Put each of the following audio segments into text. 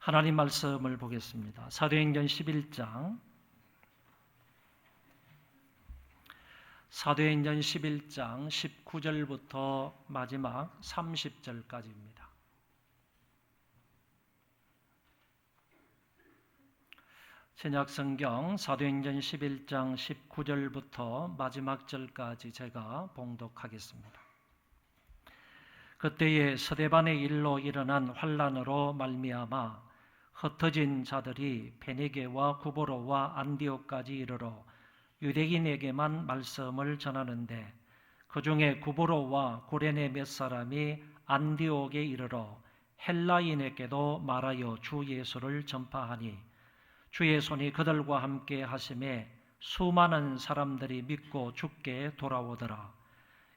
하나님 말씀을 보겠습니다. 사도행전 11장 19절부터 마지막 30절까지입니다. 신약성경 사도행전 11장 19절부터 마지막 절까지 제가 봉독하겠습니다. 그때에 스데반의 일로 일어난 환난으로 말미암아 흩어진 자들이 베네게와 구보로와 안디옥까지 이르러 유대인에게만 말씀을 전하는데 그 중에 구보로와 구레네 몇 사람이 안디옥에 이르러 헬라인에게도 말하여 주 예수를 전파하니 주의 손이 그들과 함께 하심에 수많은 사람들이 믿고 주께 돌아오더라.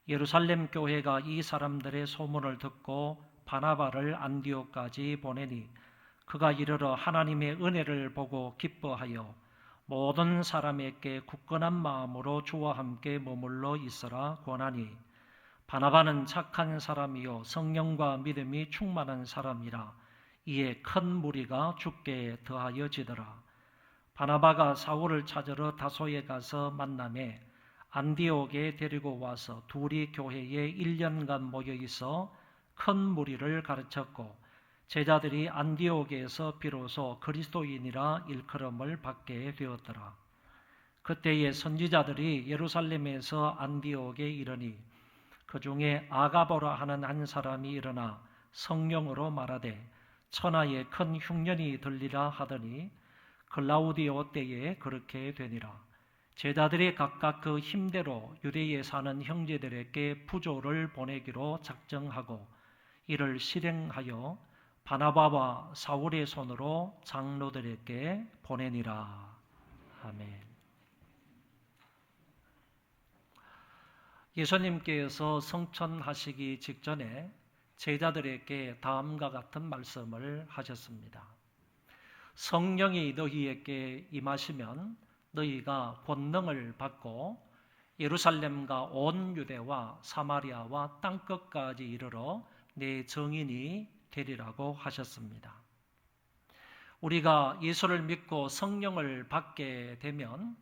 예루살렘 교회가 이 사람들의 소문을 듣고 바나바를 안디옥까지 보내니 그가 이르러 하나님의 은혜를 보고 기뻐하여 모든 사람에게 굳건한 마음으로 주와 함께 머물러 있으라 권하니 바나바는 착한 사람이요 성령과 믿음이 충만한 사람이라. 이에 큰 무리가 주께 더하여지더라. 바나바가 사울을 찾으러 다소에 가서 만나매 안디옥에 데리고 와서 둘이 교회에 1년간 모여 있어 큰 무리를 가르쳤고 제자들이 안디옥에서 비로소 그리스도인이라 일컬음을 받게 되었더라. 그때에 선지자들이 예루살렘에서 안디옥에 이르니 그 중에 아가보라 하는 한 사람이 일어나 성령으로 말하되 천하에 큰 흉년이 들리라 하더니 글라우디오 때에 그렇게 되니라. 제자들이 각각 그 힘대로 유대에 사는 형제들에게 부조를 보내기로 작정하고 이를 실행하여 바나바와 사울의 손으로 장로들에게 보내니라. 아멘. 예수님께서 성천하시기 직전에 제자들에게 다음과 같은 말씀을 하셨습니다. 성령이 너희에게 임하시면 너희가 권능을 받고 예루살렘과 온 유대와 사마리아와 땅끝까지 이르러 내 증인이 되리라고 하셨습니다. 우리가 예수를 믿고 성령을 받게 되면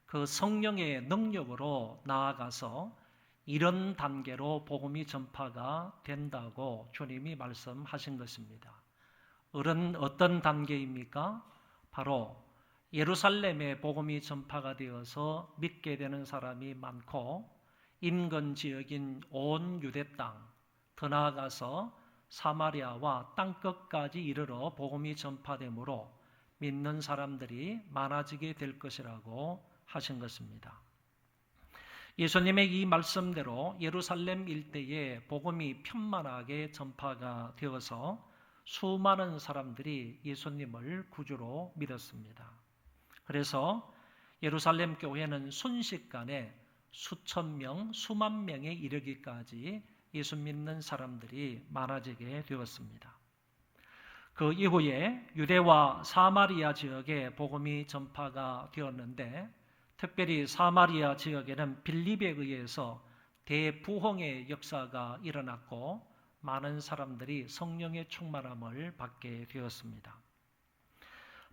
그 성령의 능력으로 나아가서 이런 단계로 복음이 전파가 된다고 주님이 말씀하신 것입니다. 어떤 단계입니까? 바로 예루살렘에 복음이 전파가 되어서 믿게 되는 사람이 많고 인근 지역인 온 유대 땅, 더 나아가서 사마리아와 땅끝까지 이르러 복음이 전파되므로 믿는 사람들이 많아지게 될 것이라고 하신 것입니다. 예수님의 이 말씀대로 예루살렘 일대에 복음이 편만하게 전파가 되어서 수많은 사람들이 예수님을 구주로 믿었습니다. 그래서 예루살렘 교회는 순식간에 수천 명, 수만 명에 이르기까지 예수 믿는 사람들이 많아지게 되었습니다. 그 이후에 유대와 사마리아 지역에 복음이 전파가 되었는데 특별히 사마리아 지역에는 빌립에 의해서 대부흥의 역사가 일어났고 많은 사람들이 성령의 충만함을 받게 되었습니다.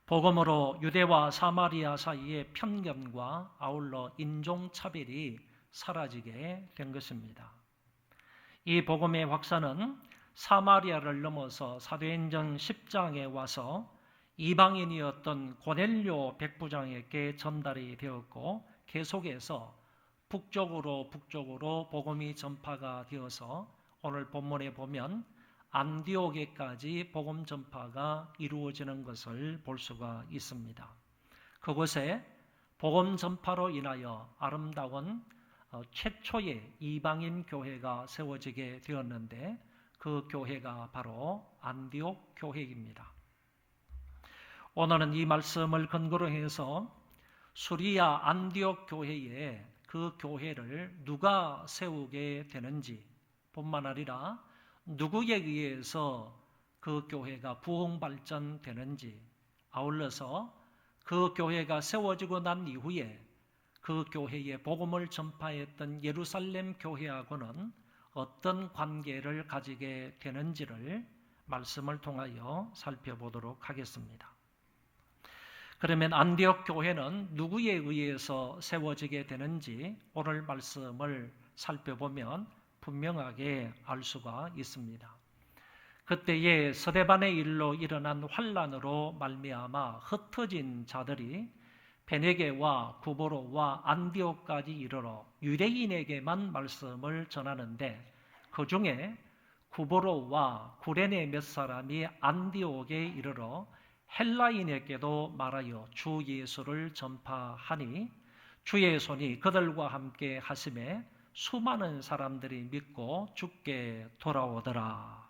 복음으로 유대와 사마리아 사이의 편견과 아울러 인종차별이 사라지게 된 것입니다. 이 복음의 확산은 사마리아를 넘어서 사도행전 10장에 와서 이방인이었던 고넬료 백부장에게 전달이 되었고 계속해서 북쪽으로 복음이 전파가 되어서 오늘 본문에 보면 안디옥에까지 복음 전파가 이루어지는 것을 볼 수가 있습니다. 그곳에 복음 전파로 인하여 아름다운 최초의 이방인 교회가 세워지게 되었는데 그 교회가 바로 안디옥 교회입니다. 오늘은 이 말씀을 근거로 해서 수리아 안디옥 교회에 그 교회를 누가 세우게 되는지 뿐만 아니라 누구에 의해서 그 교회가 부흥 발전되는지 아울러서 그 교회가 세워지고 난 이후에 그 교회에 복음을 전파했던 예루살렘 교회하고는 어떤 관계를 가지게 되는지를 말씀을 통하여 살펴보도록 하겠습니다. 그러면 안디옥 교회는 누구에 의해서 세워지게 되는지 오늘 말씀을 살펴보면 분명하게 알 수가 있습니다. 그때에 스데반의 일로 일어난 환란으로 말미암아 흩어진 자들이 베네게와 구보로와 안디옥까지 이르러 유대인에게만 말씀을 전하는데 그 중에 구보로와 구레네 몇 사람이 안디옥에 이르러 헬라인에게도 말하여 주 예수를 전파하니 주의 손이 그들과 함께 하심에 수많은 사람들이 믿고 주께 돌아오더라.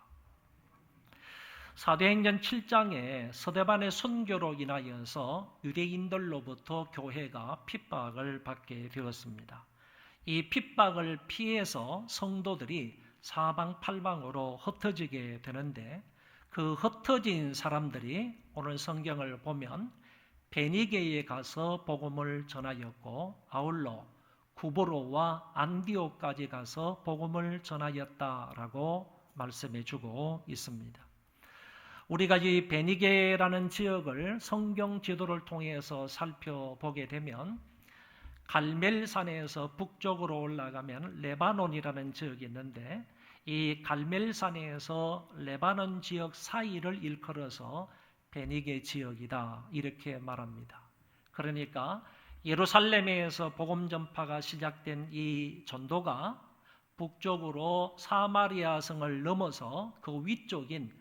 사도행전 7장에 스데반의 순교로 인하여서 유대인들로부터 교회가 핍박을 받게 되었습니다. 이 핍박을 피해서 성도들이 사방팔방으로 흩어지게 되는데 그 흩어진 사람들이 오늘 성경을 보면 베니게에 가서 복음을 전하였고 아울러 구보로와 안디옥까지 가서 복음을 전하였다라고 말씀해 주고 있습니다. 우리가 이 베니게라는 지역을 성경 지도를 통해서 살펴보게 되면 갈멜산에서 북쪽으로 올라가면 레바논이라는 지역이 있는데 이 갈멜산에서 레바논 지역 사이를 일컬어서 베니게 지역이다 이렇게 말합니다. 그러니까 예루살렘에서 복음 전파가 시작된 이 전도가 북쪽으로 사마리아 성을 넘어서 그 위쪽인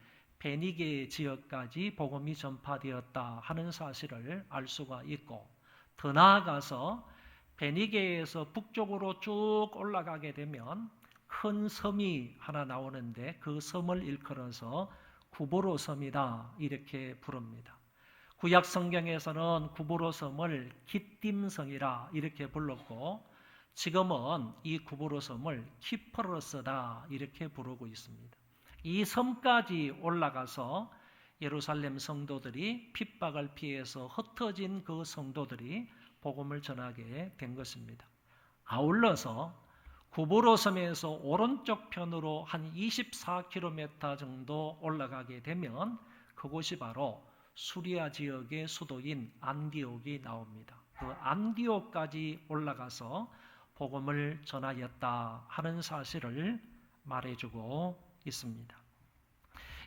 베니게 지역까지 복음이 전파되었다 하는 사실을 알 수가 있고 더 나아가서 베니게에서 북쪽으로 쭉 올라가게 되면 큰 섬이 하나 나오는데 그 섬을 일컬어서 구보로 섬이다 이렇게 부릅니다. 구약 성경에서는 구보로 섬을 기띔성이라 이렇게 불렀고 지금은 이 구보로 섬을 키퍼러스다 이렇게 부르고 있습니다. 이 섬까지 올라가서 예루살렘 성도들이 핍박을 피해서 흩어진 그 성도들이 복음을 전하게 된 것입니다. 아울러서 구보로 섬에서 오른쪽 편으로 한 24km 정도 올라가게 되면 그곳이 바로 수리아 지역의 수도인 안디옥이 나옵니다. 그 안디옥까지 올라가서 복음을 전하였다 하는 사실을 말해주고 있습니다.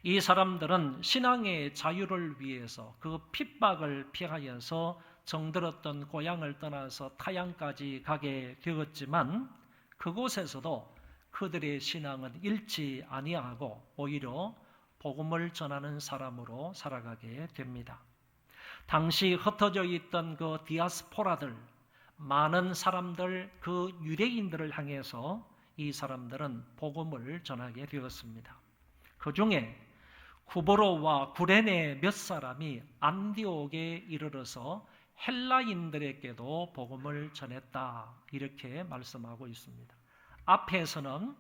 이 사람들은 신앙의 자유를 위해서 그 핍박을 피하여서 정들었던 고향을 떠나서 타향까지 가게 되었지만 그곳에서도 그들의 신앙은 잃지 아니하고 오히려 복음을 전하는 사람으로 살아가게 됩니다. 당시 흩어져 있던 그 디아스포라들, 많은 사람들, 그 유대인들을 향해서 이 사람들은 복음을 전하게 되었습니다. 그 중에 구보로와 구레네 몇 사람이 안디옥에 이르러서 헬라인들에게도 복음을 전했다 이렇게 말씀하고 있습니다. 앞에서는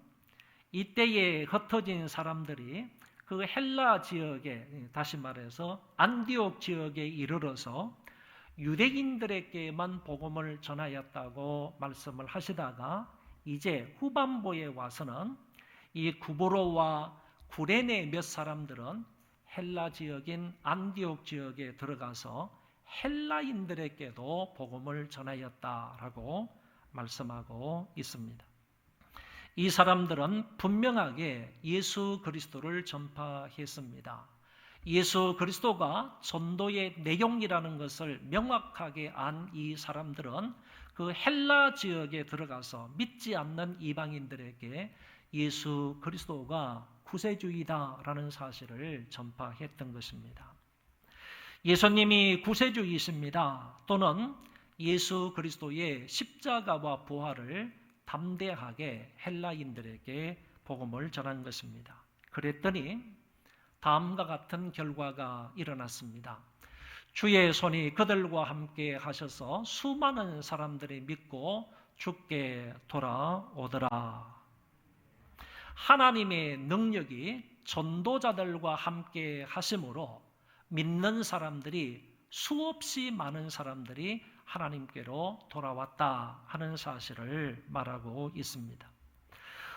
이때에 흩어진 사람들이 그 헬라 지역에 다시 말해서 안디옥 지역에 이르러서 유대인들에게만 복음을 전하였다고 말씀을 하시다가 이제 후반부에 와서는 이 구보로와 구레네 몇 사람들은 헬라 지역인 안디옥 지역에 들어가서 헬라인들에게도 복음을 전하였다라고 말씀하고 있습니다. 이 사람들은 분명하게 예수 그리스도를 전파했습니다. 예수 그리스도가 전도의 내용이라는 것을 명확하게 안 이 사람들은 그 헬라 지역에 들어가서 믿지 않는 이방인들에게 예수 그리스도가 구세주이다라는 사실을 전파했던 것입니다. 예수님이 구세주이십니다. 또는 예수 그리스도의 십자가와 부활을 담대하게 헬라인들에게 복음을 전한 것입니다. 그랬더니 다음과 같은 결과가 일어났습니다. 주의 손이 그들과 함께 하셔서 수많은 사람들이 믿고 주께 돌아오더라. 하나님의 능력이 전도자들과 함께 하심으로 믿는 사람들이 수없이 많은 사람들이 하나님께로 돌아왔다 하는 사실을 말하고 있습니다.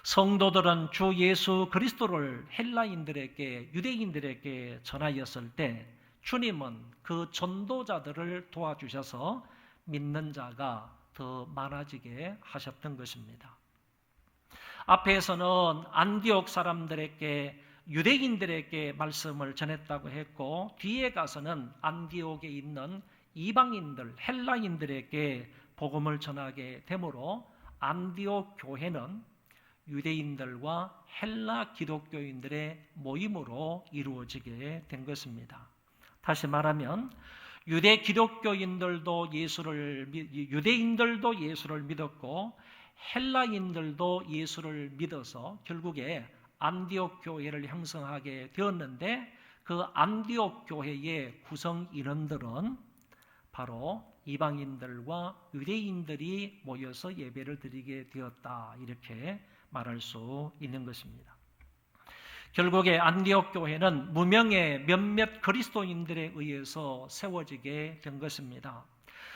성도들은 주 예수 그리스도를 헬라인들에게, 유대인들에게 전하였을 때 주님은 그 전도자들을 도와주셔서 믿는 자가 더 많아지게 하셨던 것입니다. 앞에서는 안디옥 사람들에게, 유대인들에게 말씀을 전했다고 했고, 뒤에 가서는 안디옥에 있는 이방인들, 헬라인들에게 복음을 전하게 되므로 안디옥 교회는 유대인들과 헬라 기독교인들의 모임으로 이루어지게 된 것입니다. 다시 말하면 유대인들도 예수를 믿었고 헬라인들도 예수를 믿어서 결국에 안디옥 교회를 형성하게 되었는데, 그 안디옥 교회의 구성 인원들은 바로 이방인들과 유대인들이 모여서 예배를 드리게 되었다, 이렇게 말할 수 있는 것입니다. 결국에 안디옥 교회는 무명의 몇몇 그리스도인들에 의해서 세워지게 된 것입니다.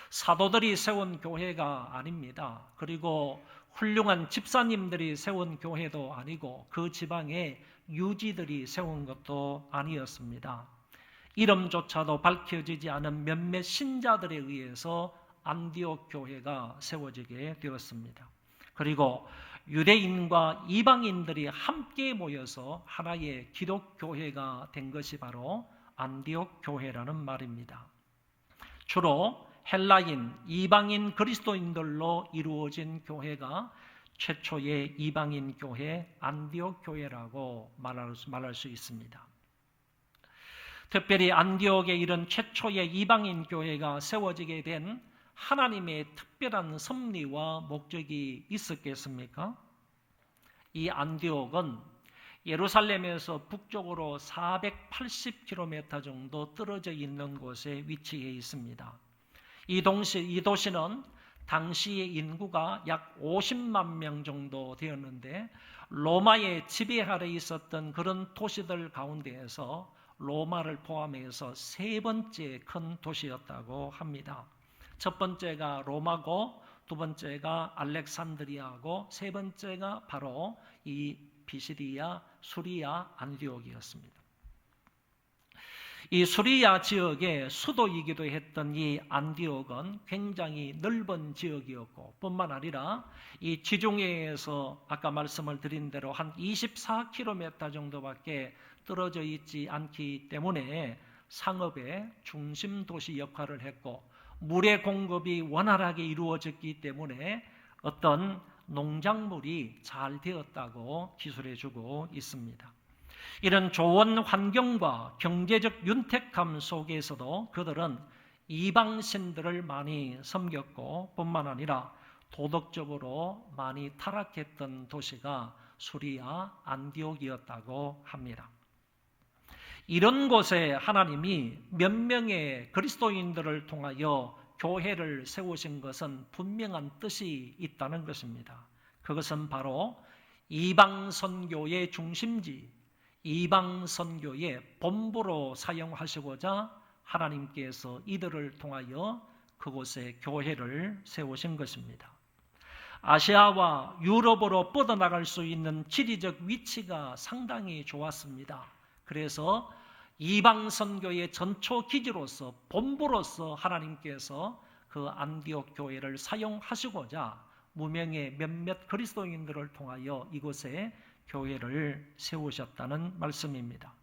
사도들이 세운 교회가 아닙니다. 그리고 훌륭한 집사님들이 세운 교회도 아니고 그 지방의 유지들이 세운 것도 아니었습니다. 이름조차도 밝혀지지 않은 몇몇 신자들에 의해서 안디옥 교회가 세워지게 되었습니다. 그리고 유대인과 이방인들이 함께 모여서 하나의 기독교회가 된 것이 바로 안디옥 교회라는 말입니다. 주로 헬라인, 이방인 그리스도인들로 이루어진 교회가 최초의 이방인 교회 안디옥 교회라고 말할 수 있습니다. 특별히 안디옥에 이런 최초의 이방인 교회가 세워지게 된 하나님의 특별한 섭리와 목적이 있었겠습니까? 이 안디옥은 예루살렘에서 북쪽으로 480km 정도 떨어져 있는 곳에 위치해 있습니다. 이 도시는 당시의 인구가 약 50만 명 정도 되었는데, 로마의 지배 아래 있었던 그런 도시들 가운데에서 로마를 포함해서 세 번째 큰 도시였다고 합니다. 첫 번째가 로마고, 두 번째가 알렉산드리아고, 세 번째가 바로 이 비시디아, 수리아, 안디옥이었습니다. 이 수리아 지역의 수도이기도 했던 이 안디옥은 굉장히 넓은 지역이었고, 뿐만 아니라 이 지중해에서 아까 말씀을 드린 대로 한 24km 정도밖에 떨어져 있지 않기 때문에 상업의 중심 도시 역할을 했고, 물의 공급이 원활하게 이루어졌기 때문에 어떤 농작물이 잘 되었다고 기술해주고 있습니다. 이런 좋은 환경과 경제적 윤택함 속에서도 그들은 이방신들을 많이 섬겼고, 뿐만 아니라 도덕적으로 많이 타락했던 도시가 수리아 안디옥이었다고 합니다. 이런 곳에 하나님이 몇 명의 그리스도인들을 통하여 교회를 세우신 것은 분명한 뜻이 있다는 것입니다. 그것은 바로 이방선교의 중심지, 이방선교의 본부로 사용하시고자 하나님께서 이들을 통하여 그곳에 교회를 세우신 것입니다. 아시아와 유럽으로 뻗어나갈 수 있는 지리적 위치가 상당히 좋았습니다. 그래서 이방선교의 전초 기지로서, 본부로서 하나님께서 그 안디옥 교회를 사용하시고자 무명의 몇몇 그리스도인들을 통하여 이곳에 교회를 세우셨다는 말씀입니다.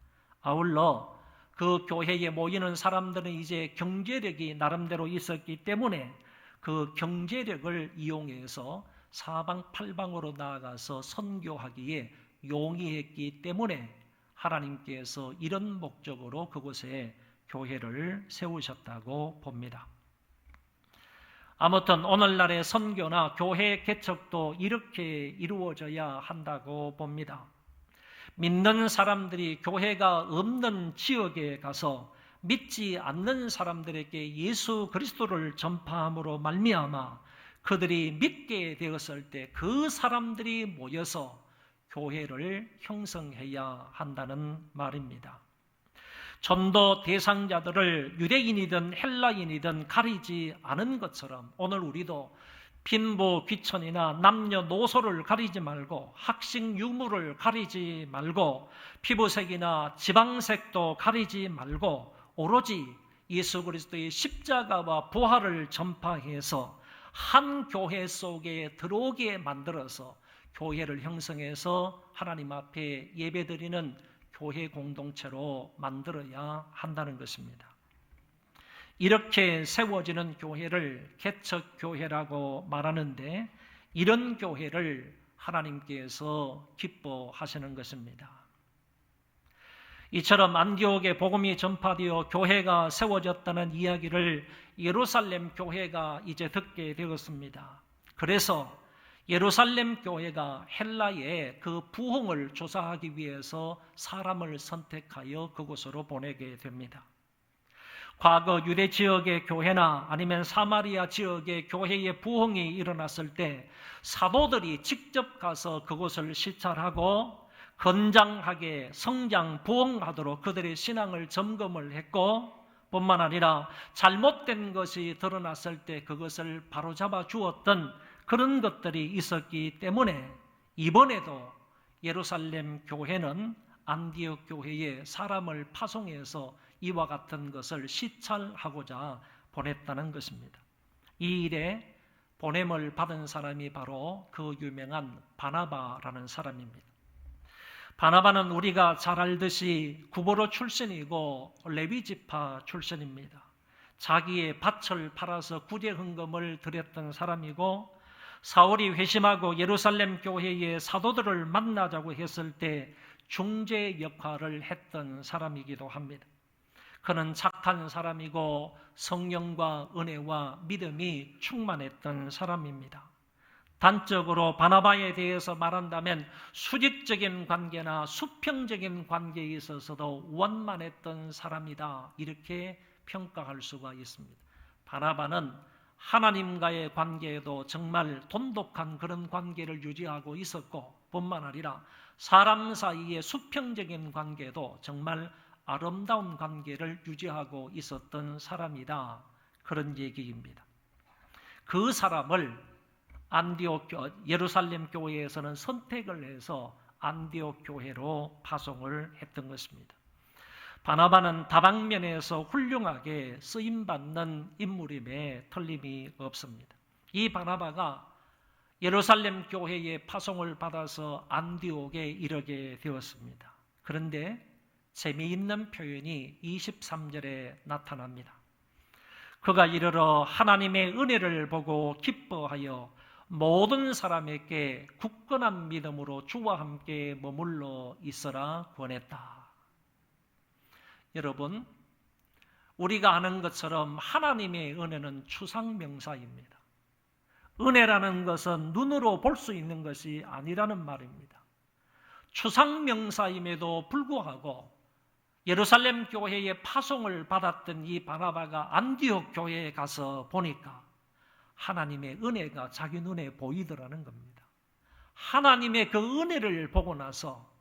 아울러 그 교회에 모이는 사람들은 이제 경제력이 나름대로 있었기 때문에 그 경제력을 이용해서 사방팔방으로 나아가서 선교하기에 용이했기 때문에 하나님께서 이런 목적으로 그곳에 교회를 세우셨다고 봅니다. 아무튼 오늘날의 선교나 교회 개척도 이렇게 이루어져야 한다고 봅니다. 믿는 사람들이 교회가 없는 지역에 가서 믿지 않는 사람들에게 예수 그리스도를 전파함으로 말미암아 그들이 믿게 되었을 때 그 사람들이 모여서 교회를 형성해야 한다는 말입니다. 전도 대상자들을 유대인이든 헬라인이든 가리지 않은 것처럼 오늘 우리도 빈부 귀천이나 남녀노소를 가리지 말고, 학식 유무를 가리지 말고, 피부색이나 지방색도 가리지 말고, 오로지 예수 그리스도의 십자가와 부활을 전파해서 한 교회 속에 들어오게 만들어서 교회를 형성해서 하나님 앞에 예배드리는 교회 공동체로 만들어야 한다는 것입니다. 이렇게 세워지는 교회를 개척교회라고 말하는데, 이런 교회를 하나님께서 기뻐하시는 것입니다. 이처럼 안디옥에 복음이 전파되어 교회가 세워졌다는 이야기를 예루살렘 교회가 이제 듣게 되었습니다. 그래서 예루살렘 교회가 헬라에 그 부흥을 조사하기 위해서 사람을 선택하여 그곳으로 보내게 됩니다. 과거 유대 지역의 교회나 아니면 사마리아 지역의 교회의 부흥이 일어났을 때 사도들이 직접 가서 그곳을 시찰하고 건장하게 성장 부흥하도록 그들의 신앙을 점검을 했고, 뿐만 아니라 잘못된 것이 드러났을 때 그것을 바로잡아 주었던 그런 것들이 있었기 때문에 이번에도 예루살렘 교회는 안디옥 교회에 사람을 파송해서 이와 같은 것을 시찰하고자 보냈다는 것입니다. 이 일에 보냄을 받은 사람이 바로 그 유명한 바나바라는 사람입니다. 바나바는 우리가 잘 알듯이 구보로 출신이고 레위지파 출신입니다. 자기의 밭을 팔아서 구제헌금을 드렸던 사람이고, 사울이 회심하고 예루살렘 교회의 사도들을 만나자고 했을 때 중재 역할을 했던 사람이기도 합니다. 그는 착한 사람이고 성령과 은혜와 믿음이 충만했던 사람입니다. 단적으로 바나바에 대해서 말한다면 수직적인 관계나 수평적인 관계에 있어서도 원만했던 사람이다, 이렇게 평가할 수가 있습니다. 바나바는 하나님과의 관계에도 정말 돈독한 그런 관계를 유지하고 있었고, 뿐만 아니라 사람 사이의 수평적인 관계도 정말 아름다운 관계를 유지하고 있었던 사람이다, 그런 얘기입니다. 그 사람을 예루살렘 교회에서는 선택을 해서 안디옥 교회로 파송을 했던 것입니다. 바나바는 다방면에서 훌륭하게 쓰임받는 인물임에 틀림이 없습니다. 이 바나바가 예루살렘 교회에 파송을 받아서 안디옥에 이르게 되었습니다. 그런데 재미있는 표현이 23절에 나타납니다. 그가 이르러 하나님의 은혜를 보고 기뻐하여 모든 사람에게 굳건한 믿음으로 주와 함께 머물러 있어라 권했다. 여러분, 우리가 아는 것처럼 하나님의 은혜는 추상명사입니다. 은혜라는 것은 눈으로 볼 수 있는 것이 아니라는 말입니다. 추상명사임에도 불구하고 예루살렘 교회에 파송을 받았던 이 바나바가 안디옥 교회에 가서 보니까 하나님의 은혜가 자기 눈에 보이더라는 겁니다. 하나님의 그 은혜를 보고 나서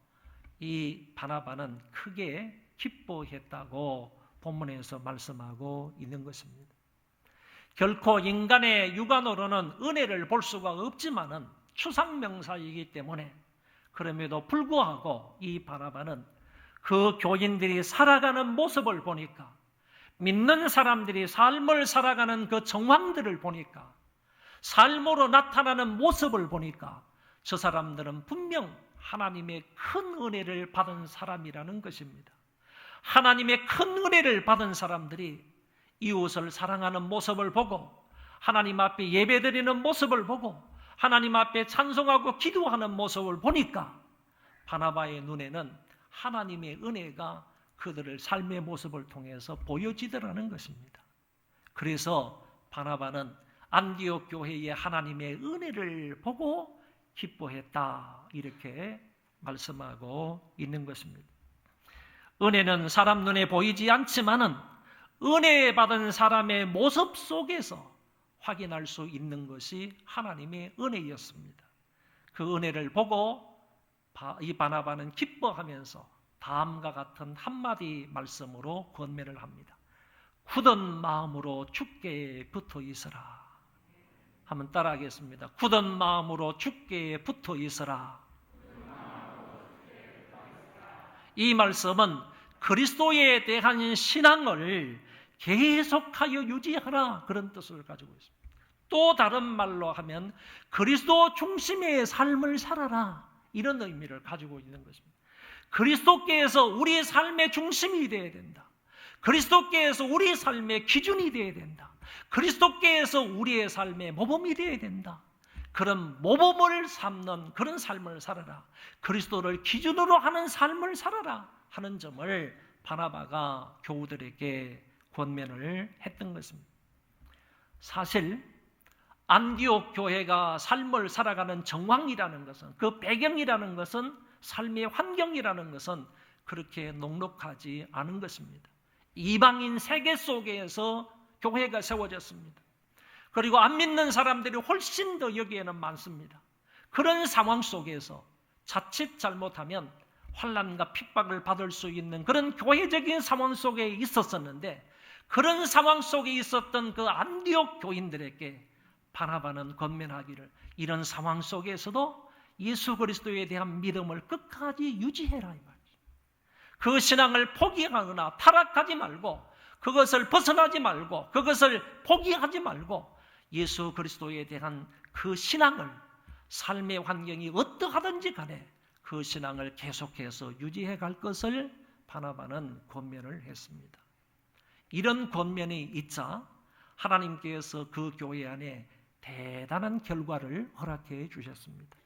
이 바나바는 크게 기뻐했다고 본문에서 말씀하고 있는 것입니다. 결코 인간의 육안으로는 은혜를 볼 수가 없지만은 추상명사이기 때문에, 그럼에도 불구하고 이 바나바는 그 교인들이 살아가는 모습을 보니까, 믿는 사람들이 삶을 살아가는 그 정황들을 보니까, 삶으로 나타나는 모습을 보니까 저 사람들은 분명 하나님의 큰 은혜를 받은 사람이라는 것입니다. 하나님의 큰 은혜를 받은 사람들이 이웃을 사랑하는 모습을 보고, 하나님 앞에 예배드리는 모습을 보고, 하나님 앞에 찬송하고 기도하는 모습을 보니까 바나바의 눈에는 하나님의 은혜가 그들의 삶의 모습을 통해서 보여지더라는 것입니다. 그래서 바나바는 안디옥 교회의 하나님의 은혜를 보고 기뻐했다, 이렇게 말씀하고 있는 것입니다. 은혜는 사람 눈에 보이지 않지만은 은혜 받은 사람의 모습 속에서 확인할 수 있는 것이 하나님의 은혜였습니다. 그 은혜를 보고 이 바나바는 기뻐하면서 다음과 같은 한마디 말씀으로 권면을 합니다. 굳은 마음으로 주께 붙어 있어라. 한번 따라하겠습니다. 굳은 마음으로 주께 붙어 있으라. 이 말씀은 그리스도에 대한 신앙을 계속하여 유지하라, 그런 뜻을 가지고 있습니다. 또 다른 말로 하면 그리스도 중심의 삶을 살아라, 이런 의미를 가지고 있는 것입니다. 그리스도께서 우리 삶의 중심이 되어야 된다. 그리스도께서 우리 삶의 기준이 되어야 된다. 그리스도께서 우리의 삶의 모범이 되어야 된다. 그런 모범을 삼는 그런 삶을 살아라. 그리스도를 기준으로 하는 삶을 살아라 하는 점을 바나바가 교우들에게 권면을 했던 것입니다. 사실 안디옥 교회가 삶을 살아가는 정황이라는 것은, 그 배경이라는 것은, 삶의 환경이라는 것은 그렇게 녹록하지 않은 것입니다. 이방인 세계 속에서 교회가 세워졌습니다. 그리고 안 믿는 사람들이 훨씬 더 여기에는 많습니다. 그런 상황 속에서 자칫 잘못하면 환난과 핍박을 받을 수 있는 그런 교회적인 상황 속에 있었었는데, 그런 상황 속에 있었던 그 안디옥 교인들에게 바나바는 권면하기를, 이런 상황 속에서도 예수 그리스도에 대한 믿음을 끝까지 유지해라, 이 말이죠. 그 신앙을 포기하거나 타락하지 말고, 그것을 벗어나지 말고, 그것을 포기하지 말고, 예수 그리스도에 대한 그 신앙을, 삶의 환경이 어떠하든지 간에 그 신앙을 계속해서 유지해 갈 것을 바나바는 권면을 했습니다. 이런 권면이 있자 하나님께서 그 교회 안에 대단한 결과를 허락해 주셨습니다.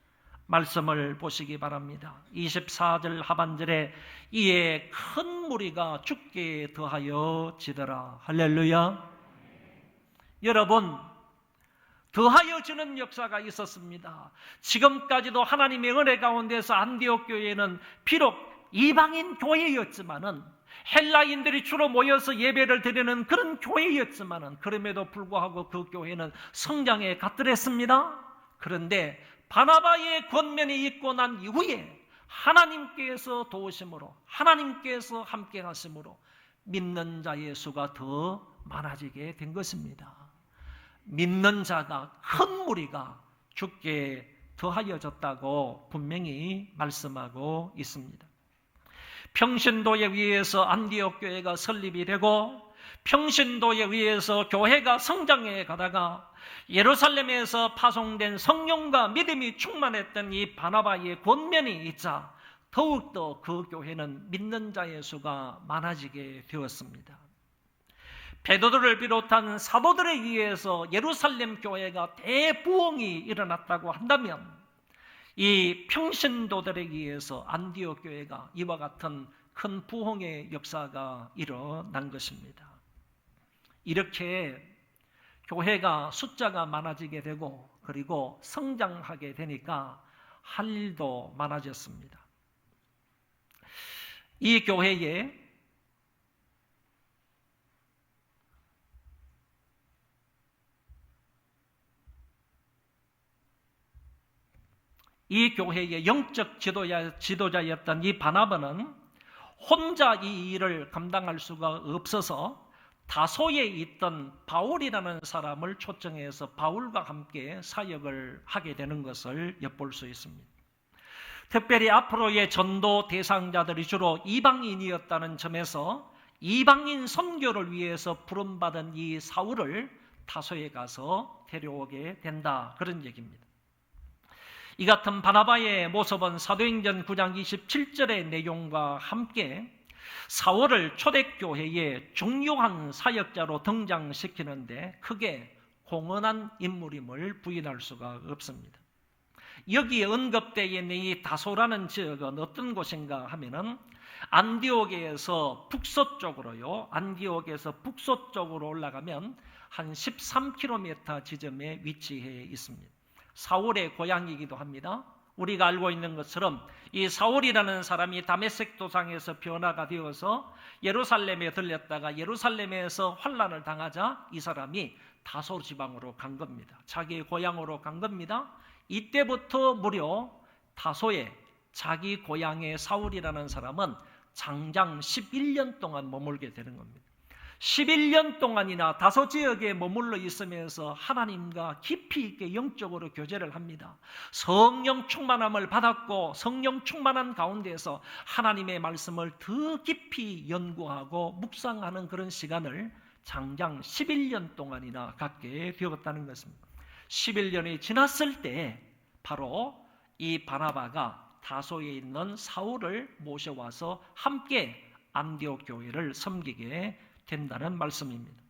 말씀을 보시기 바랍니다. 24절 하반절에 이에 큰 무리가 주께 더하여 지더라. 할렐루야. 여러분, 더하여 주는 역사가 있었습니다. 지금까지도 하나님의 은혜 가운데서 안디옥 교회는 비록 이방인 교회였지만은, 헬라인들이 주로 모여서 예배를 드리는 그런 교회였지만은, 그럼에도 불구하고 그 교회는 성장에 갓들했습니다. 그런데 바나바의 권면이 있고 난 이후에 하나님께서 도우심으로, 하나님께서 함께 하심으로 믿는 자의 수가 더 많아지게 된 것입니다. 믿는 자가, 큰 무리가 주께 더하여졌다고 분명히 말씀하고 있습니다. 평신도에 의해서 안디옥 교회가 설립이 되고, 평신도에 의해서 교회가 성장해 가다가 예루살렘에서 파송된 성령과 믿음이 충만했던 이 바나바의 권면이 있자 더욱더 그 교회는 믿는 자의 수가 많아지게 되었습니다. 베드로를 비롯한 사도들에 의해서 예루살렘 교회가 대부흥이 일어났다고 한다면, 이 평신도들에 의해서 안디옥 교회가 이와 같은 큰 부흥의 역사가 일어난 것입니다. 이렇게 교회가 숫자가 많아지게 되고, 그리고 성장하게 되니까 할 일도 많아졌습니다. 이 교회에 영적 지도자였던 이 바나바는 혼자 이 일을 감당할 수가 없어서 다소에 있던 바울이라는 사람을 초청해서 바울과 함께 사역을 하게 되는 것을 엿볼 수 있습니다. 특별히 앞으로의 전도 대상자들이 주로 이방인이었다는 점에서 이방인 선교를 위해서 부름받은 이 사울을 다소에 가서 데려오게 된다, 그런 얘기입니다. 이 같은 바나바의 모습은 사도행전 9장 27절의 내용과 함께 사울을 초대교회의 중요한 사역자로 등장시키는데 크게 공헌한 인물임을 부인할 수가 없습니다. 여기에 언급되어 있는 이 다소라는 지역은 어떤 곳인가 하면은 안디옥에서 북서쪽으로요, 안디옥에서 북서쪽으로 올라가면 한 13km 지점에 위치해 있습니다. 사울의 고향이기도 합니다. 우리가 알고 있는 것처럼 이 사울이라는 사람이 다메섹 도상에서 변화가 되어서 예루살렘에 들렸다가 예루살렘에서 환난을 당하자 이 사람이 다소 지방으로 간 겁니다. 자기의 고향으로 간 겁니다. 이때부터 무려 다소에 자기 고향의 사울이라는 사람은 장장 11년 동안 머물게 되는 겁니다. 11년 동안이나 다소 지역에 머물러 있으면서 하나님과 깊이 있게 영적으로 교제를 합니다. 성령 충만함을 받았고 성령 충만한 가운데에서 하나님의 말씀을 더 깊이 연구하고 묵상하는 그런 시간을 장장 11년 동안이나 갖게 되었다는 것입니다. 11년이 지났을 때 바로 이 바나바가 다소에 있는 사울을 모셔와서 함께 안디옥 교회를 섬기게 된다는 말씀입니다.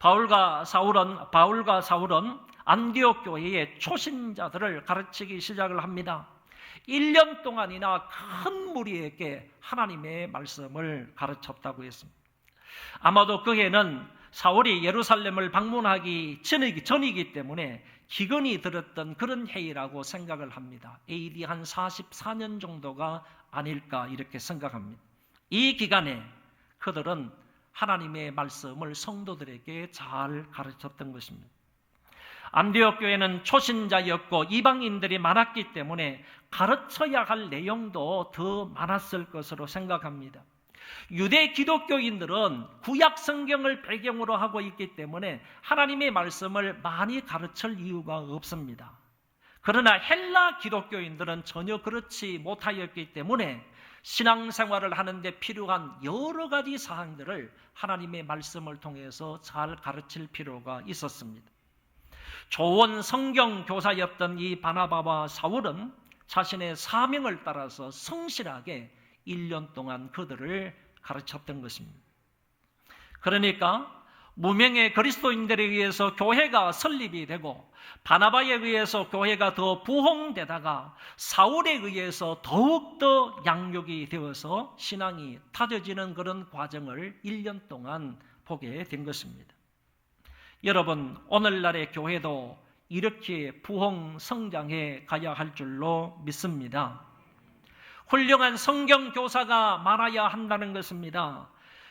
바울과 사울은 안디옥 교회의 초신자들을 가르치기 시작을 합니다. 1년 동안이나 큰 무리에게 하나님의 말씀을 가르쳤다고 했습니다. 아마도 그에는 사울이 예루살렘을 방문하기 전이기 때문에 기근이 들었던 그런 해이라고 생각을 합니다. AD 한 44년 정도가 아닐까 이렇게 생각합니다. 이 기간에 그들은 하나님의 말씀을 성도들에게 잘 가르쳤던 것입니다. 안디옥 교회는 초신자였고 이방인들이 많았기 때문에 가르쳐야 할 내용도 더 많았을 것으로 생각합니다. 유대 기독교인들은 구약 성경을 배경으로 하고 있기 때문에 하나님의 말씀을 많이 가르칠 이유가 없습니다. 그러나 헬라 기독교인들은 전혀 그렇지 못하였기 때문에 신앙생활을 하는데 필요한 여러 가지 사항들을 하나님의 말씀을 통해서 잘 가르칠 필요가 있었습니다. 좋은 성경 교사였던 이 바나바와 사울은 자신의 사명을 따라서 성실하게 1년 동안 그들을 가르쳤던 것입니다. 그러니까 무명의 그리스도인들에 의해서 교회가 설립이 되고 바나바에 의해서 교회가 더 부흥되다가 사울에 의해서 더욱더 양육이 되어서 신앙이 타져지는 그런 과정을 1년 동안 보게 된 것입니다. 여러분, 오늘날의 교회도 이렇게 부흥 성장해 가야 할 줄로 믿습니다. 훌륭한 성경 교사가 많아야 한다는 것입니다.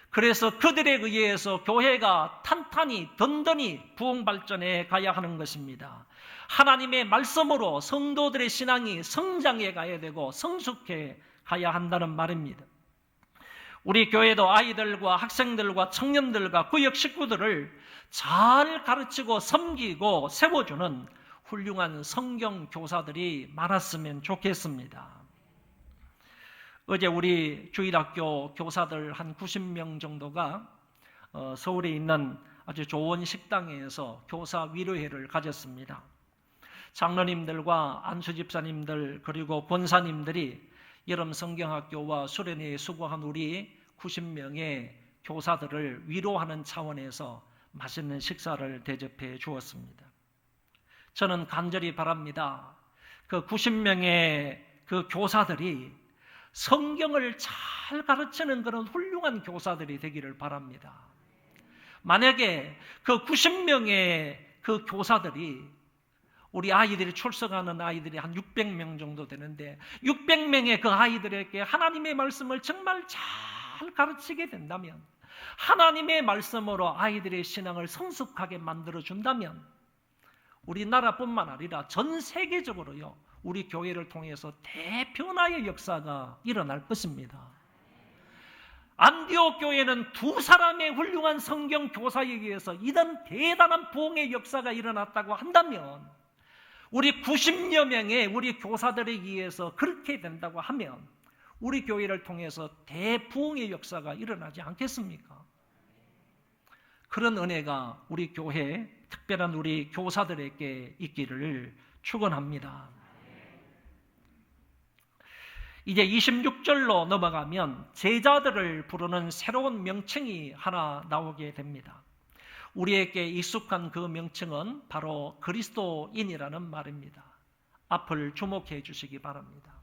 그래서 그들에 의해서 교회가 탄탄히 든든히 부흥 발전해 가야 하는 것입니다. 하나님의 말씀으로 성도들의 신앙이 성장해 가야 되고 성숙해 가야 한다는 말입니다. 우리 교회도 아이들과 학생들과 청년들과 구역 식구들을 잘 가르치고 섬기고 세워주는 훌륭한 성경 교사들이 많았으면 좋겠습니다. 어제 우리 주일학교 교사들 한 90명 정도가 서울에 있는 아주 좋은 식당에서 교사 위로회를 가졌습니다. 장로님들과 안수집사님들 그리고 권사님들이 여름 성경학교와 수련회에 수고한 우리 90명의 교사들을 위로하는 차원에서 맛있는 식사를 대접해 주었습니다. 저는 간절히 바랍니다. 그 90명의 그 교사들이 성경을 잘 가르치는 그런 훌륭한 교사들이 되기를 바랍니다. 만약에 그 90명의 그 교사들이 우리 아이들이 출석하는 아이들이 한 600명 정도 되는데 600명의 그 아이들에게 하나님의 말씀을 정말 잘 가르치게 된다면 하나님의 말씀으로 아이들의 신앙을 성숙하게 만들어준다면 우리나라뿐만 아니라 전 세계적으로요 우리 교회를 통해서 대변화의 역사가 일어날 것입니다. 안디옥 교회는 두 사람의 훌륭한 성경 교사에 의해서 이런 대단한 부흥의 역사가 일어났다고 한다면 우리 90여 명의 우리 교사들에 의해서 그렇게 된다고 하면 우리 교회를 통해서 대부흥의 역사가 일어나지 않겠습니까? 그런 은혜가 우리 교회 특별한 우리 교사들에게 있기를 축원합니다. 이제 26절로 넘어가면 제자들을 부르는 새로운 명칭이 하나 나오게 됩니다. 우리에게 익숙한 그 명칭은 바로 그리스도인이라는 말입니다. 앞을 주목해 주시기 바랍니다.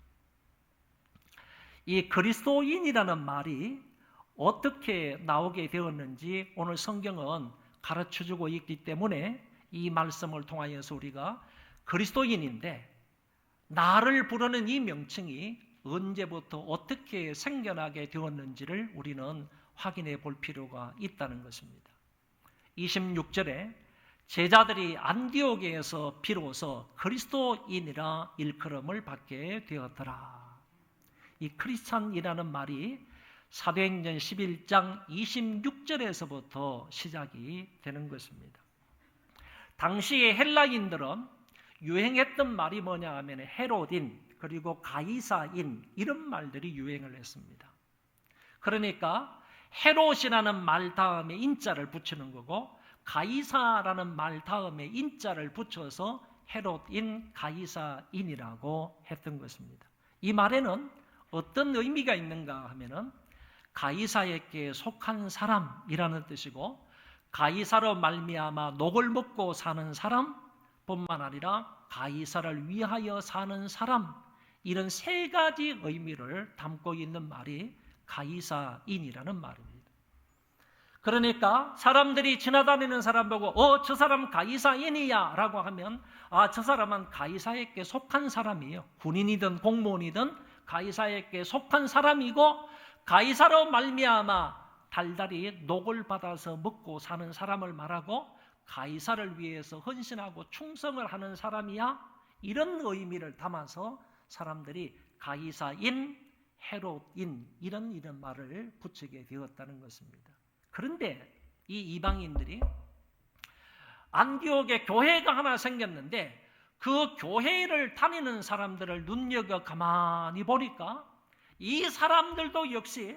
이 그리스도인이라는 말이 어떻게 나오게 되었는지 오늘 성경은 가르쳐주고 있기 때문에 이 말씀을 통하여서 우리가 그리스도인인데 나를 부르는 이 명칭이 언제부터 어떻게 생겨나게 되었는지를 우리는 확인해 볼 필요가 있다는 것입니다. 26절에 제자들이 안디옥에서 비로소 그리스도인이라 일컬음을 받게 되었더라. 이 크리스찬이라는 말이 사도행전 11장 26절에서부터 시작이 되는 것입니다. 당시에 헬라인들은 유행했던 말이 뭐냐 하면 헤롯인 그리고 가이사인 이런 말들이 유행을 했습니다. 그러니까 헤롯이라는 말 다음에 인자를 붙이는 거고 가이사라는 말 다음에 인자를 붙여서 헤롯인 가이사인이라고 했던 것입니다. 이 말에는 어떤 의미가 있는가 하면은 가이사에게 속한 사람이라는 뜻이고 가이사로 말미암아 녹을 먹고 사는 사람뿐만 아니라 가이사를 위하여 사는 사람 이런 세 가지 의미를 담고 있는 말이 가이사인이라는 말입니다. 그러니까 사람들이 지나다니는 사람 보고 저 사람 가이사인이야 라고 하면 저 사람은 가이사에게 속한 사람이에요. 군인이든 공무원이든 가이사에게 속한 사람이고 가이사로 말미암아 달달이 녹을 받아서 먹고 사는 사람을 말하고 가이사를 위해서 헌신하고 충성을 하는 사람이야 이런 의미를 담아서 사람들이 가이사인, 헤롯인 이런 말을 붙이게 되었다는 것입니다. 그런데 이 이방인들이 안디옥에 교회가 하나 생겼는데 그 교회를 다니는 사람들을 눈여겨 가만히 보니까 이 사람들도 역시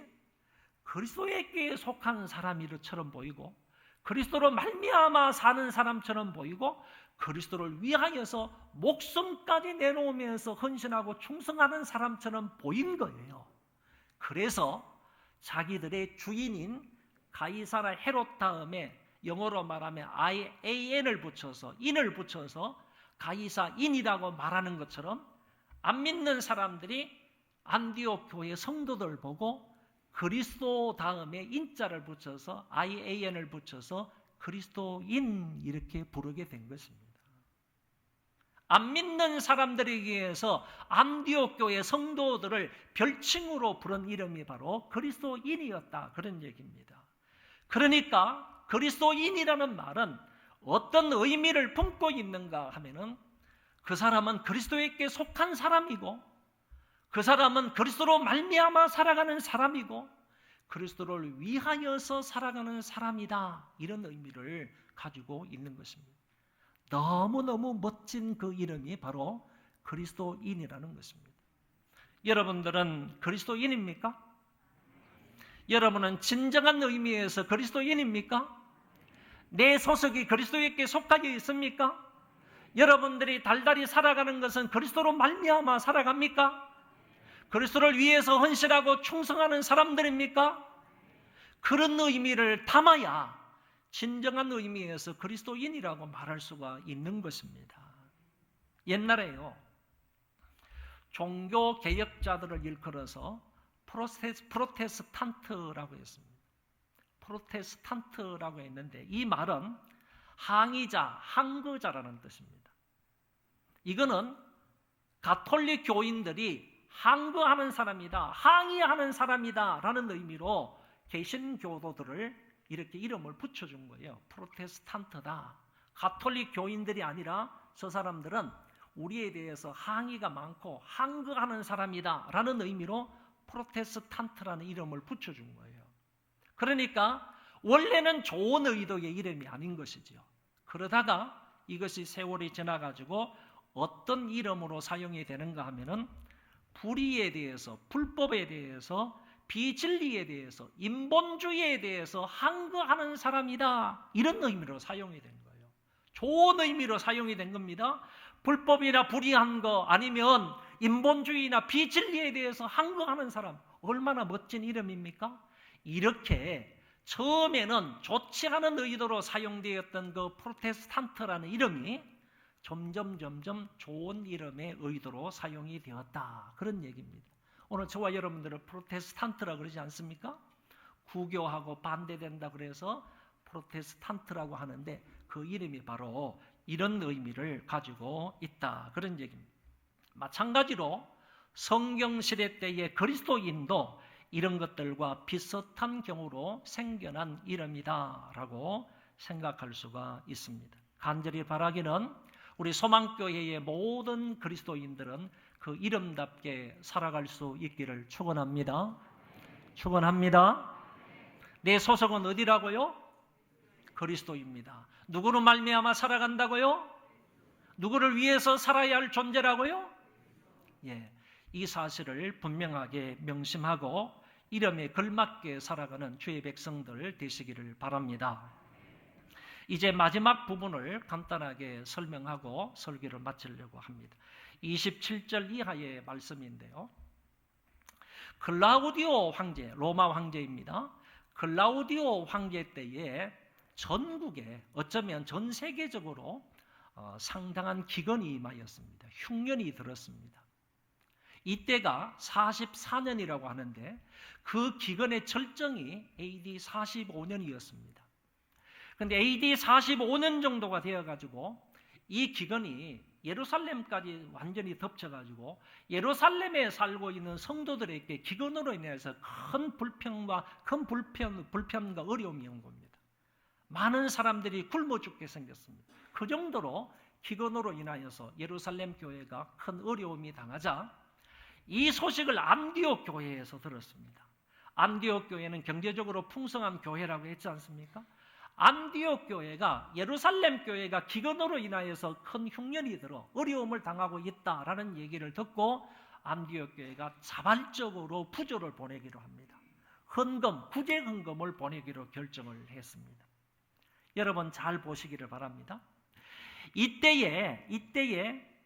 그리스도에게 속한 사람처럼 보이고 그리스도로 말미암아 사는 사람처럼 보이고 그리스도를 위하여서 목숨까지 내놓으면서 헌신하고 충성하는 사람처럼 보인 거예요. 그래서 자기들의 주인인 가이사라 헤롯 다음에 영어로 말하면 IAN을 붙여서 인을 붙여서 가이사인이라고 말하는 것처럼 안 믿는 사람들이 안디옥 교회 성도들 보고 그리스도 다음에 인자를 붙여서 IAN을 붙여서 그리스도인 이렇게 부르게 된 것입니다. 안 믿는 사람들에 의해서 안디옥 교회 성도들을 별칭으로 부른 이름이 바로 그리스도인이었다 그런 얘기입니다. 그러니까 그리스도인이라는 말은 어떤 의미를 품고 있는가 하면은 그 사람은 그리스도에게 속한 사람이고 그 사람은 그리스도로 말미암아 살아가는 사람이고 그리스도를 위하여서 살아가는 사람이다 이런 의미를 가지고 있는 것입니다. 너무너무 멋진 그 이름이 바로 그리스도인이라는 것입니다. 여러분들은 그리스도인입니까? 여러분은 진정한 의미에서 그리스도인입니까? 내 소속이 그리스도에게 속하여 있습니까? 여러분들이 달달이 살아가는 것은 그리스도로 말미암아 살아갑니까? 그리스도를 위해서 헌신하고 충성하는 사람들입니까? 그런 의미를 담아야 진정한 의미에서 그리스도인이라고 말할 수가 있는 것입니다. 옛날에요, 종교 개혁자들을 일컬어서 프로테스탄트라고 했습니다. 프로테스탄트라고 했는데 이 말은 항의자, 항거자라는 뜻입니다. 이거는 가톨릭 교인들이 항거하는 사람이다, 항의하는 사람이다 라는 의미로 개신교도들을 이렇게 이름을 붙여준 거예요. 프로테스탄트다. 가톨릭 교인들이 아니라 저 사람들은 우리에 대해서 항의가 많고 항거하는 사람이다 라는 의미로 프로테스탄트라는 이름을 붙여준 거예요. 그러니까 원래는 좋은 의도의 이름이 아닌 것이지요. 그러다가 이것이 세월이 지나가지고 어떤 이름으로 사용이 되는가 하면은 불의에 대해서, 불법에 대해서, 비진리에 대해서, 인본주의에 대해서 항거하는 사람이다 이런 의미로 사용이 된 거예요. 좋은 의미로 사용이 된 겁니다. 불법이나 불의한 거 아니면 인본주의나 비진리에 대해서 항거하는 사람, 얼마나 멋진 이름입니까? 이렇게 처음에는 좋지 않은 의도로 사용되었던 그 프로테스탄트라는 이름이 점점 좋은 이름의 의도로 사용이 되었다 그런 얘기입니다. 오늘 저와 여러분들은 프로테스탄트라 그러지 않습니까? 구교하고 반대된다 그래서 프로테스탄트라고 하는데 그 이름이 바로 이런 의미를 가지고 있다 그런 얘기입니다. 마찬가지로 성경시대 때의 그리스도인도 이런 것들과 비슷한 경우로 생겨난 이름이다 라고 생각할 수가 있습니다. 간절히 바라기는 우리 소망교회의 모든 그리스도인들은 그 이름답게 살아갈 수 있기를 축원합니다. 축원합니다. 내 소속은 어디라고요? 그리스도입니다. 누구로 말미암아 살아간다고요? 누구를 위해서 살아야 할 존재라고요? 예, 이 사실을 분명하게 명심하고 이름에 걸맞게 살아가는 주의 백성들 되시기를 바랍니다. 이제 마지막 부분을 간단하게 설명하고 설교를 마치려고 합니다. 27절 이하의 말씀인데요. 클라우디오 황제, 로마 황제입니다. 클라우디오 황제 때에 전국에 어쩌면 전 세계적으로 상당한 기근이 임하였습니다. 흉년이 들었습니다. 이때가 44년이라고 하는데 그 기근의 절정이 AD 45년이었습니다. 그런데 AD 45년 정도가 되어가지고 이 기근이 예루살렘까지 완전히 덮쳐가지고 예루살렘에 살고 있는 성도들에게 기근으로 인해서 큰 불평과 어려움이 온 겁니다. 많은 사람들이 굶어 죽게 생겼습니다. 그 정도로 기근으로 인하여서 예루살렘 교회가 큰 어려움이 당하자 이 소식을 안디옥 교회에서 들었습니다. 안디옥 교회는 경제적으로 풍성한 교회라고 했지 않습니까? 안디옥 교회가 예루살렘 교회가 기근으로 인하여서 큰 흉년이 들어 어려움을 당하고 있다라는 얘기를 듣고 안디옥 교회가 자발적으로 부조를 보내기로 합니다. 구제 헌금을 보내기로 결정을 했습니다. 여러분 잘 보시기를 바랍니다. 이때에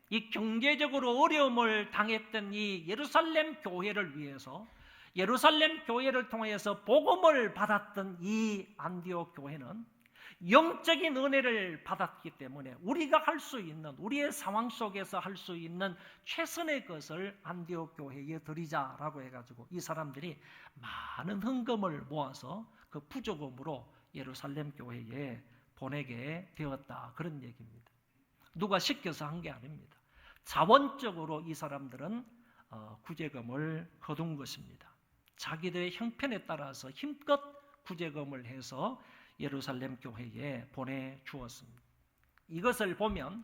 이 경제적으로 어려움을 당했던 이 예루살렘 교회를 위해서 예루살렘 교회를 통해서 복음을 받았던 이 안디옥 교회는 영적인 은혜를 받았기 때문에 우리가 할 수 있는 우리의 상황 속에서 할 수 있는 최선의 것을 안디옥 교회에 드리자라고 해가지고 이 사람들이 많은 헌금을 모아서 그 부조금으로 예루살렘 교회에 보내게 되었다 그런 얘기입니다. 누가 시켜서 한 게 아닙니다. 자원적으로 이 사람들은 구제금을 거둔 것입니다. 자기들의 형편에 따라서 힘껏 구제금을 해서 예루살렘 교회에 보내주었습니다. 이것을 보면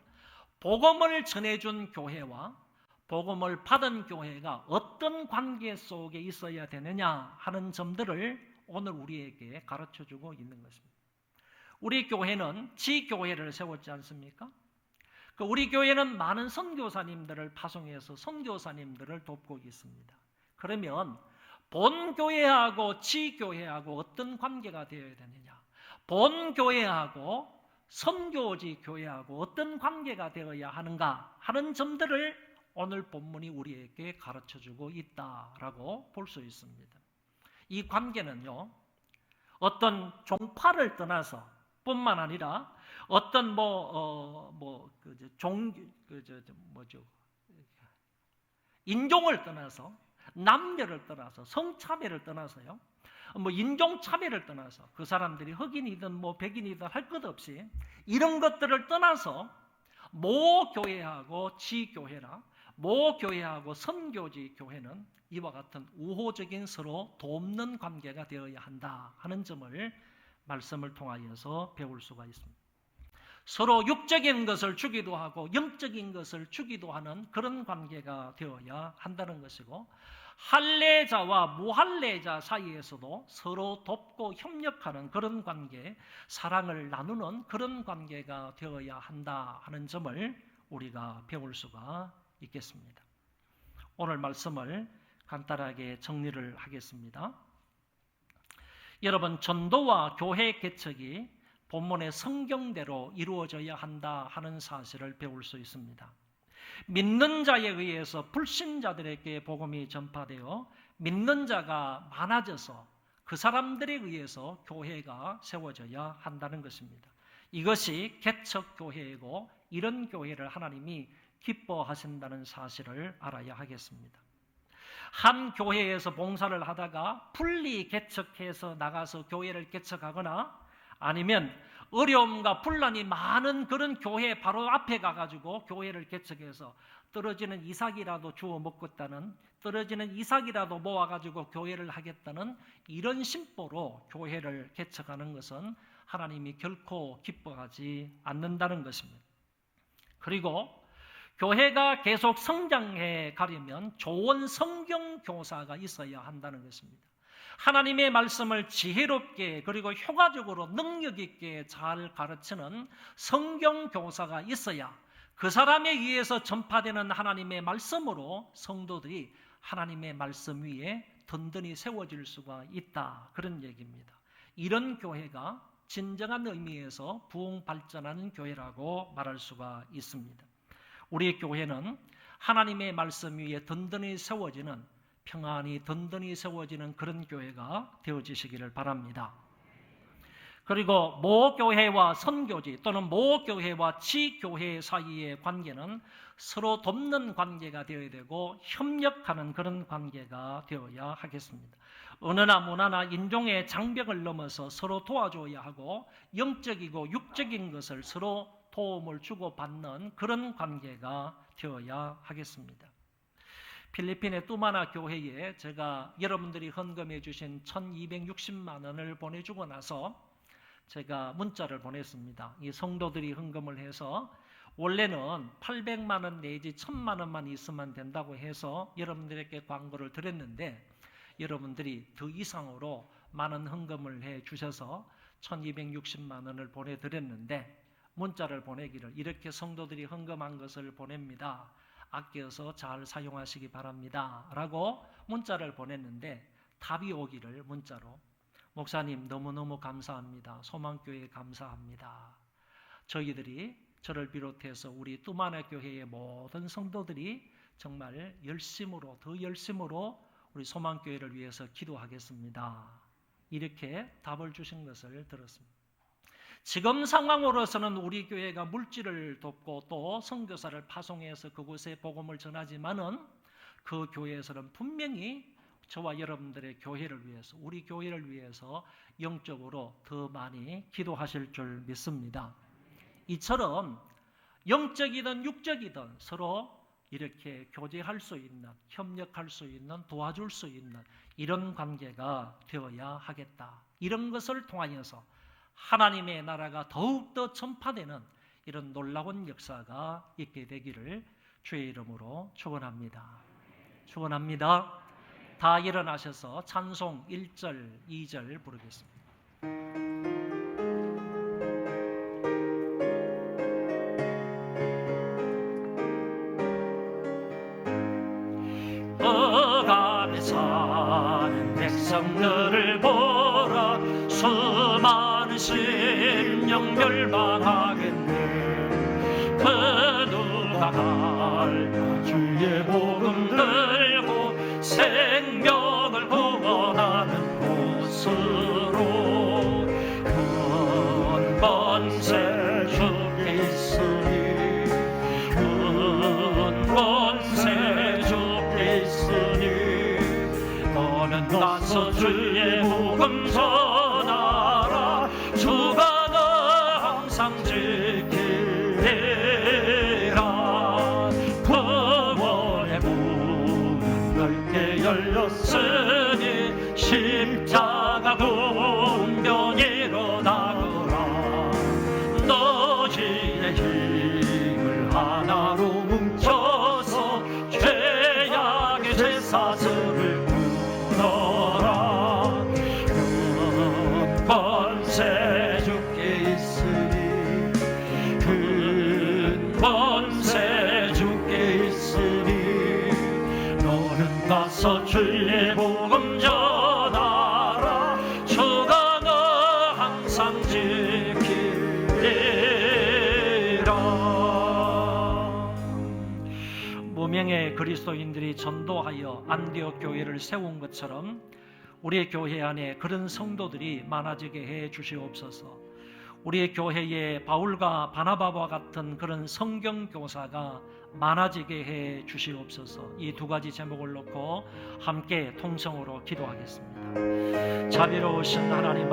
복음을 전해준 교회와 복음을 받은 교회가 어떤 관계 속에 있어야 되느냐 하는 점들을 오늘 우리에게 가르쳐주고 있는 것입니다. 우리 교회는 지교회를 세웠지 않습니까? 우리 교회는 많은 선교사님들을 파송해서 선교사님들을 돕고 있습니다. 그러면 본교회하고 지교회하고 어떤 관계가 되어야 되느냐? 본교회하고 선교지 교회하고 어떤 관계가 되어야 하는가 하는 점들을 오늘 본문이 우리에게 가르쳐주고 있다라고 볼 수 있습니다. 이 관계는요, 어떤 종파를 떠나서 뿐만 아니라 어떤 인종을 떠나서 남녀를 떠나서 성차별을 떠나서요. 인종차별을 떠나서 그 사람들이 흑인이든 백인이든 할 것 없이 이런 것들을 떠나서 모 교회하고 지교회나 모 교회하고 선교지 교회는 이와 같은 우호적인 서로 돕는 관계가 되어야 한다 하는 점을 말씀을 통하여서 배울 수가 있습니다. 서로 육적인 것을 주기도 하고 영적인 것을 주기도 하는 그런 관계가 되어야 한다는 것이고 할례자와 무할례자 사이에서도 서로 돕고 협력하는 그런 관계, 사랑을 나누는 그런 관계가 되어야 한다 하는 점을 우리가 배울 수가 있겠습니다. 오늘 말씀을 간단하게 정리를 하겠습니다. 여러분, 전도와 교회 개척이 본문의 성경대로 이루어져야 한다 하는 사실을 배울 수 있습니다. 믿는 자에 의해서 불신자들에게 복음이 전파되어 믿는 자가 많아져서 그 사람들에 의해서 교회가 세워져야 한다는 것입니다. 이것이 개척교회이고 이런 교회를 하나님이 기뻐하신다는 사실을 알아야 하겠습니다. 한 교회에서 봉사를 하다가 분리 개척해서 나가서 교회를 개척하거나 아니면 어려움과 분란이 많은 그런 교회 바로 앞에 가가지고 교회를 개척해서 떨어지는 이삭이라도 주워 먹겠다는, 떨어지는 이삭이라도 모아가지고 교회를 하겠다는 이런 심보로 교회를 개척하는 것은 하나님이 결코 기뻐하지 않는다는 것입니다. 그리고 교회가 계속 성장해 가려면 좋은 성경 교사가 있어야 한다는 것입니다. 하나님의 말씀을 지혜롭게 그리고 효과적으로 능력 있게 잘 가르치는 성경 교사가 있어야 그 사람에 의해서 전파되는 하나님의 말씀으로 성도들이 하나님의 말씀 위에 든든히 세워질 수가 있다, 그런 얘기입니다. 이런 교회가 진정한 의미에서 부흥 발전하는 교회라고 말할 수가 있습니다. 우리 교회는 하나님의 말씀 위에 든든히 세워지는, 평안히 든든히 세워지는 그런 교회가 되어지시기를 바랍니다. 그리고 모교회와 선교지 또는 모교회와 지교회 사이의 관계는 서로 돕는 관계가 되어야 되고 협력하는 그런 관계가 되어야 하겠습니다. 언어나 문화나 인종의 장벽을 넘어서 서로 도와줘야 하고 영적이고 육적인 것을 서로 도움을 주고받는 그런 관계가 되어야 하겠습니다. 필리핀의 뚜마나 교회에 제가 여러분들이 헌금해 주신 1260만 원을 보내주고 나서 제가 문자를 보냈습니다. 이 성도들이 헌금을 해서 원래는 800만 원 내지 1000만 원만 있으면 된다고 해서 여러분들에게 광고를 드렸는데 여러분들이 더 이상으로 많은 헌금을 해 주셔서 1260만 원을 보내드렸는데 문자를 보내기를 이렇게 성도들이 헌금한 것을 보냅니다. 아껴서 잘 사용하시기 바랍니다. 라고 문자를 보냈는데 답이 오기를 문자로 목사님 너무너무 감사합니다. 소망교회 감사합니다. 저희들이 저를 비롯해서 우리 뚜마나 교회의 모든 성도들이 정말 열심으로 더 열심으로 우리 소망교회를 위해서 기도하겠습니다. 이렇게 답을 주신 것을 들었습니다. 지금 상황으로서는 우리 교회가 물질을 돕고 또 선교사를 파송해서 그곳에 복음을 전하지만은 그 교회에서는 분명히 저와 여러분들의 교회를 위해서 우리 교회를 위해서 영적으로 더 많이 기도하실 줄 믿습니다. 이처럼 영적이든 육적이든 서로 이렇게 교제할 수 있는, 협력할 수 있는, 도와줄 수 있는 이런 관계가 되어야 하겠다. 이런 것을 통하여서 하나님의 나라가 더욱더 전파되는 이런 놀라운 역사가 있게 되기를 주의 이름으로 축원합니다. 축원합니다. 다 일어나셔서 찬송 1절, 2절 부르겠습니다. 어감에 사는 백성들을 보라 수많은 심령 멸망하겠네 그 누가 갈까 주의 복음 들고 생명을 구원하는 곳으로 큰 권세 주께 있으니 큰 권세 주께 있으니 너는 가서 주의 복음 전하라 주가 너 항상 지키리라 구원의 문 넓게 열렸으니 십자가 분명 일어나거라 너희의 힘을 하나로 뭉쳐서 죄악의 쇠사슬을 끊어라 큰 권세 주께 있으니 큰 권세 주께 있으니 너는 가서 주의 복음 전하라 주가 너 항상 지키리라. 무명의 그리스도인들이 전도하여 안디옥 교회를 세운 것처럼 우리의 교회 안에 그런 성도들이 많아지게 해 주시옵소서. 우리의 교회에 바울과 바나바와 같은 그런 성경 교사가 많아지게 해 주시옵소서. 이 두 가지 제목을 놓고 함께 통성으로 기도하겠습니다. 자비로우신 하나님